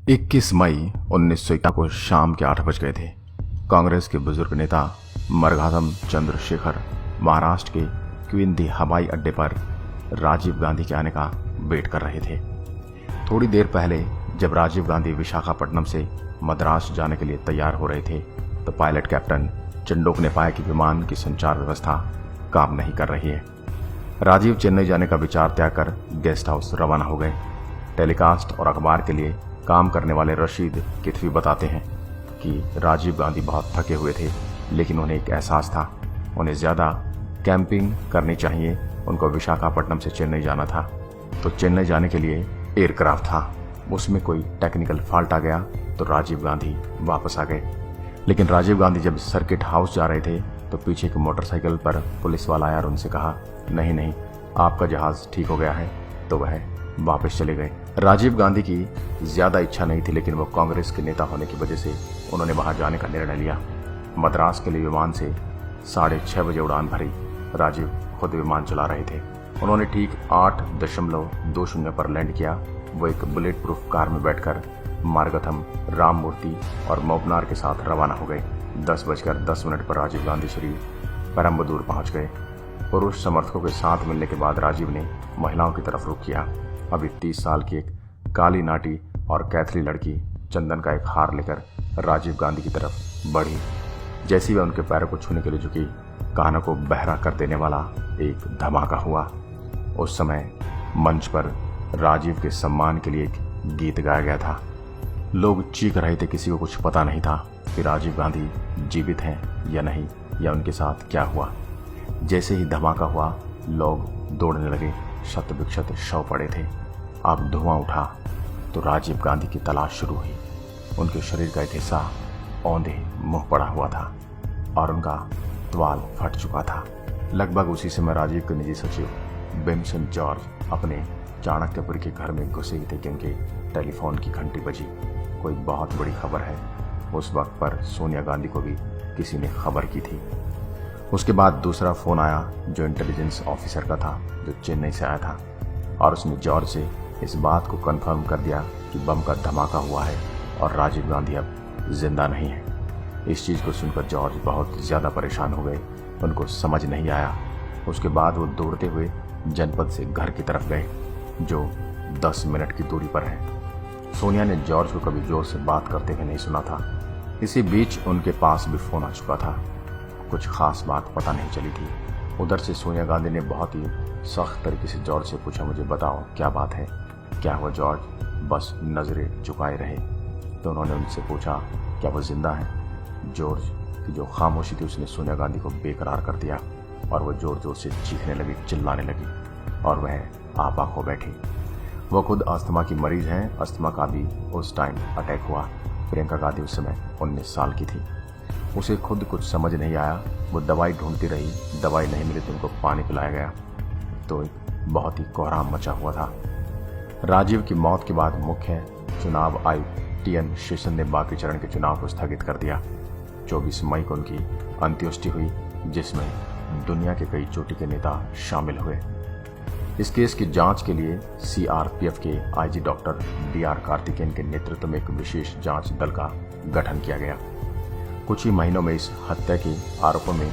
21 मई 1951 को शाम के 8 बज गए थे। कांग्रेस के बुजुर्ग नेता मरघातम चंद्रशेखर महाराष्ट्र के क्विंदी हवाई अड्डे पर राजीव गांधी के आने का वेट कर रहे थे। थोड़ी देर पहले जब राजीव गांधी विशाखापट्टनम से मद्रास जाने के लिए तैयार हो रहे थे तो पायलट कैप्टन चंडोक ने पाया कि विमान की संचार व्यवस्था काम नहीं कर रही है। राजीव चेन्नई जाने का विचार त्याग कर गेस्ट हाउस रवाना हो गए। टेलीकास्ट और अखबार के लिए काम करने वाले रशीद कितवी बताते हैं कि राजीव गांधी बहुत थके हुए थे, लेकिन उन्हें एक एहसास था उन्हें ज़्यादा कैंपिंग करनी चाहिए। उनको विशाखापट्टनम से चेन्नई जाना था, तो चेन्नई जाने के लिए एयरक्राफ्ट था, उसमें कोई टेक्निकल फॉल्ट आ गया तो राजीव गांधी वापस आ गए। लेकिन राजीव गांधी जब सर्किट हाउस जा रहे थे तो पीछे की मोटरसाइकिल पर पुलिस वाला आया और उनसे कहा, नहीं, आपका जहाज़ ठीक हो गया है। तो वह वापस चले गए। राजीव गांधी की ज़्यादा इच्छा नहीं थी, लेकिन वो कांग्रेस के नेता होने की वजह से उन्होंने वहां जाने का निर्णय लिया। मद्रास के लिए विमान से 6:30 बजे उड़ान भरी। राजीव खुद विमान चला रहे थे। उन्होंने ठीक 8.20 पर लैंड किया। वो एक बुलेट प्रूफ कार में बैठकर मार्गथम, राममूर्ति और मोपनार के साथ रवाना हो गए। 10:10 पर राजीव गांधी श्री पेरम्बदूर पहुंच गए। पुरुष समर्थकों के साथ मिलने के बाद राजीव ने महिलाओं की तरफ रुख किया। अभी 30 साल की एक काली नाटी और कैथली लड़की चंदन का एक हार लेकर राजीव गांधी की तरफ बढ़ी। जैसे ही वह उनके पैरों को छूने के लिए झुकी, कानों को बहरा कर देने वाला एक धमाका हुआ। उस समय मंच पर राजीव के सम्मान के लिए एक गीत गाया गया था। लोग चीख रहे थे। किसी को कुछ पता नहीं था कि राजीव गांधी जीवित हैं या नहीं, या उनके साथ क्या हुआ। जैसे ही धमाका हुआ, लोग दौड़ने लगे। शत विक्षत शव पड़े थे। अब धुआं उठा तो राजीव गांधी की तलाश शुरू हुई। उनके शरीर का एक हिस्सा औंधे मुंह पड़ा हुआ था और उनका त्वाल फट चुका था। लगभग उसी समय राजीव के निजी सचिव बिमसन जॉर्ज अपने चाणक्यपुर के घर में घुसे ही थे कि उनके टेलीफोन की घंटी बजी। कोई बहुत बड़ी खबर है। उस वक्त पर सोनिया गांधी को भी किसी ने खबर की थी। उसके बाद दूसरा फोन आया जो इंटेलिजेंस ऑफिसर का था, जो चेन्नई से आया था, और उसने जॉर्ज से इस बात को कंफर्म कर दिया कि बम का धमाका हुआ है और राजीव गांधी अब जिंदा नहीं है। इस चीज़ को सुनकर जॉर्ज बहुत ज़्यादा परेशान हो गए। उनको समझ नहीं आया। उसके बाद वो दौड़ते हुए जनपद से घर की तरफ गए, जो 10 मिनट की दूरी पर है। सोनिया ने जॉर्ज को कभी जोर से बात करते हुए नहीं सुना था। इसी बीच उनके पास भी फोन आ चुका था। कुछ खास बात पता नहीं चली थी। उधर से सोनिया गांधी ने बहुत ही सख्त तरीके से जॉर्ज से पूछा, मुझे बताओ क्या बात है, क्या हुआ। जॉर्ज बस नजरें झुकाए रहे। तो उन्होंने उनसे पूछा, क्या वो जिंदा है। जॉर्ज की जो खामोशी थी उसने सोनिया गांधी को बेकरार कर दिया और वह जोर जोर से चीखने लगी, चिल्लाने लगी और वह आपा खो बैठी। वो खुद अस्थमा की मरीज हैं। अस्थमा का भी उस टाइम अटैक हुआ। प्रियंका गांधी उस समय 19 साल की थी। उसे खुद कुछ समझ नहीं आया। वो दवाई ढूंढती रही। दवाई नहीं मिली तो उनको पानी पिलाया गया। तो एक बहुत ही कोहराम मचा हुआ था। राजीव की मौत के बाद मुख्य चुनाव आयुक्त टीएन शेषन ने बाकी चरण के चुनाव को स्थगित कर दिया। 24 मई को उनकी अंत्येष्टि हुई, जिसमें दुनिया के कई चोटी के नेता शामिल हुए। इस केस की जांच के लिए सीआरपीएफ के आईजी डॉक्टर डीआर कार्तिकेयन के नेतृत्व में एक विशेष जांच दल का गठन किया गया। कुछ ही महीनों में इस हत्या के आरोपों में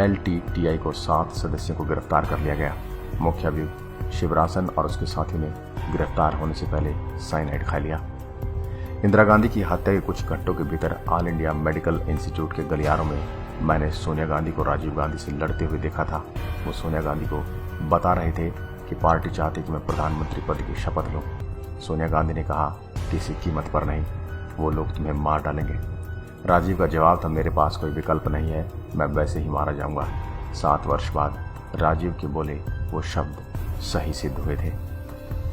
एलटीटीई को 7 सदस्यों को गिरफ्तार कर लिया गया। मुख्य अभियुक्त शिवरासन और उसके साथियों ने गिरफ्तार होने से पहले साइनाइड खा लिया। इंदिरा गांधी की हत्या के कुछ घंटों के भीतर ऑल इंडिया मेडिकल इंस्टीट्यूट के गलियारों में मैंने सोनिया गांधी को राजीव गांधी से लड़ते हुए देखा था। वो सोनिया गांधी को बता रहे थे कि पार्टी चाहती कि मैं प्रधानमंत्री पद की शपथ लूं। सोनिया गांधी ने कहा, किसी कीमत पर नहीं, वो लोग तुम्हें मार डालेंगे। राजीव का जवाब था, मेरे पास कोई विकल्प नहीं है, मैं वैसे ही मारा जाऊंगा। 7 वर्ष बाद राजीव के बोले वो शब्द सही सिद्ध हुए थे।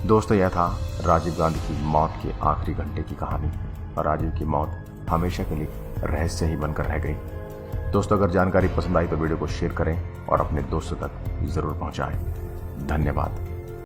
दोस्तों, यह था राजीव गांधी की मौत के आखिरी घंटे की कहानी, और राजीव की मौत हमेशा के लिए रहस्य ही बनकर रह गई। दोस्तों, अगर जानकारी पसंद आई तो वीडियो को शेयर करें और अपने दोस्तों तक जरूर पहुंचाएं। धन्यवाद।